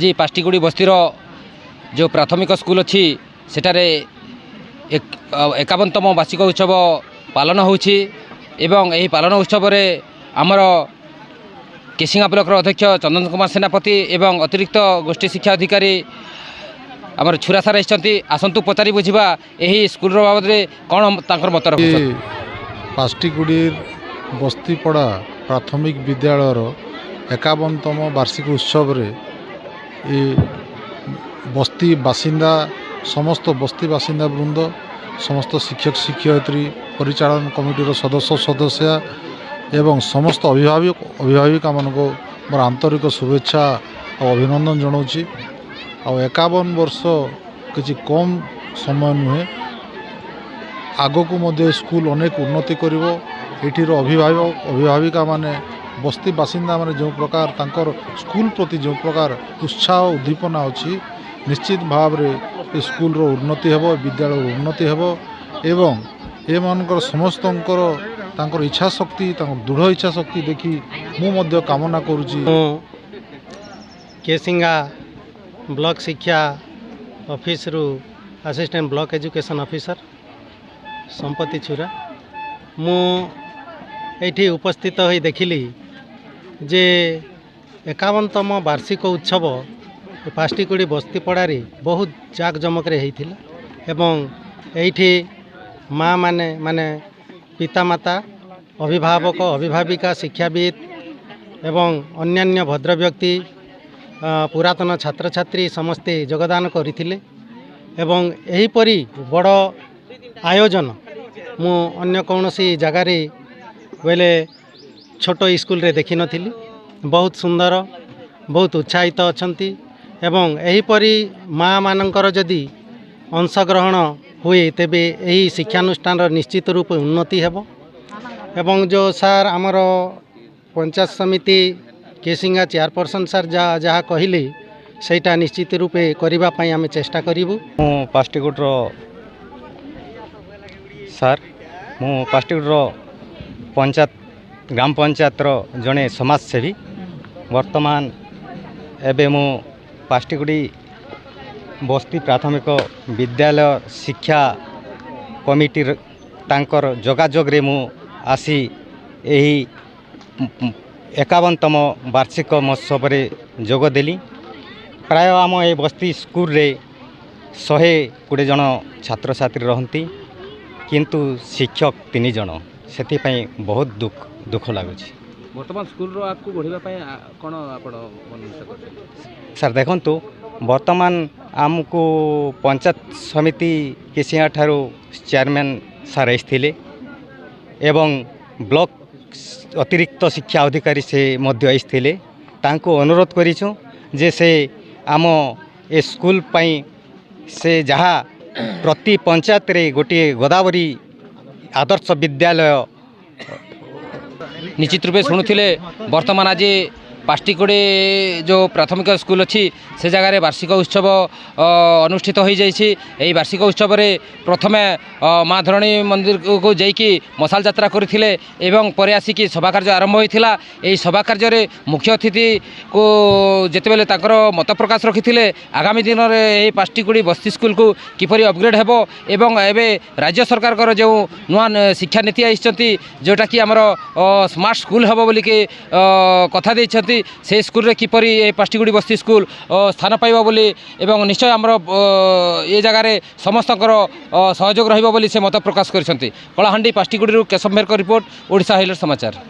आज पाष्टीगुड़ी बस्तीर जो प्राथमिक स्कूल अच्छी सेठारे 51तम वार्षिक उत्सव पालन होउछि एवं यही पालन उत्सव आमर केसिंगा ब्लॉक अध्यक्ष चंदन कुमार सेनापति एवं अतिरिक्त गोष्ठी शिक्षा अधिकारी आमर छुरा सार आसतु पचारि बुझा यही स्कूल बाबद कौन तांकर मत रखुछन। पाष्टीगुड़ी बस्तीपड़ा प्राथमिक विद्यालयर 51तम वार्षिक उत्सव रे बस्ती बासिंदा समस्त बस्ती बासिंदा वृंद समस्त शिक्षक शिक्षयित्री परिचालन कमिटीर सदस्य एवं समस्त अभिभाविका मानक मोर आंतरिक शुभेच्छा और अभिनंदन जनाऊँगी। आ 51 वर्ष किसी कम समय नुहे आग को मध्य स्कूल अनेक उन्नति करिवो। एठीर अभिभाविका माने बस्ती बासिंदा माने जो प्रकार तांकर स्कूल प्रति जो प्रकार उत्साह उद्दीपना अच्छी निश्चित भाव रे स्कूल रो उन्नति हेबो विद्यालय उन्नति हेबो एवं ए मानकर समस्तंकर तांकर इच्छा शक्ति दृढ़ इच्छा शक्ति देखी मु मध्य कामना करुची। केसिंगा ब्लॉक शिक्षा ऑफिस रु असिस्टेंट ब्लॉक एजुकेशन ऑफिसर संपत्ति छुरा मु एठी उपस्थित होई देखिली जे 51तम वार्षिक उत्सव पाष्टीगुड़ी बस्तीपड़ारे बहुत जाकजमक होता एवं एठी माँ माने पितामाता अभिभावक अभिभाविका शिक्षाविद एवं अन्यान्य भद्र व्यक्ति पुरातन छात्र छात्री समस्ते योगदान करथिले एवं एहीपरी बड़ आयोजन मु अन्य कौनसी जगार बेले छोट स्कूल रे देखि नथिली। बहुत सुंदर बहुत उत्साहित अछंती एवं एहीपरी माँ मानकर जदि अंशग्रहण हुए तेबे यही शिक्षानुष्ठान निश्चित रूप उन्नति हेबो एवं जो सार आमर पंचायत समिति केसिंगा चेयरपर्सन सार जहाँ कहले सेटा निश्चित रूपे करिबा पई आमे चेष्टा करिवु। पाष्टीगुड़र सार मु पाष्टीगुड़र पंचायत ग्राम पंचायत जड़े समाजसेवी वर्तमान एबे मु पाष्टीगुड़ी बस्ती प्राथमिक विद्यालय शिक्षा कमिटी तांकर जोगाजोग रे मु आसी यही 51तम वार्षिक महोत्सव रे जोग देली। प्राय आम ए बस्ती स्कूल रे 120 जन छात्र छात्री रहंती किंतु शिक्षक 3 जन से बहुत दुख लगुच। वर्तमान स्कूल आगू बढ़ापी कौन आप सर देखु वर्तमान आमको पंचायत समिति केसिंगा ठारू चेयरमैन सार आसते एवं ब्लॉक अतिरिक्त शिक्षा अधिकारी से मध्य आसते तांको अनुरोध करिछु जे से आम ए स्कूल पाई से जहाँ प्रति पंचायत रे गोटे गोदावरी आदर्श विद्यालय निश्चित रूपे शुणुले। वर्तमान आज पाष्टीगुड़ी जो प्राथमिक स्कूल अच्छी से जगार वार्षिक उत्सव अनुष्ठित हो जाइए। वार्षिक उत्सव रे प्रथमे माँ धरणी मंदिर को जाइकी मशाल यात्रा करथिले एवं परे आसिकी सभा कार्य आरंभ होइथिला। एही सभा कार्य रे मुख्य अतिथि को जेतेबेले ताकर मत प्रकाश रखिथिले आगामी दिन में यही पाष्टीगुड़ी बस्ती स्कूल को किपरि अपग्रेड हेबो एवं एबे राज्य सरकार कर जो नुआ शिक्षा नीति आइछंती जोटा कि हमर स्मार्ट स्कूल हेबो बोली के कथा दैछंती से स्कूल रे किपरि पाष्टीगुड़ी बस्ती स्कूल स्थान पाइबा बोली एवं निश्चय आमर ये जगार समस्तकर सहयोग रहिबा बोली से मत प्रकाश करछंती। कलाहांडी पाष्टीगुड़ी केशव मेहर रिपोर्ट ओडिशा हाइलाइट समाचार।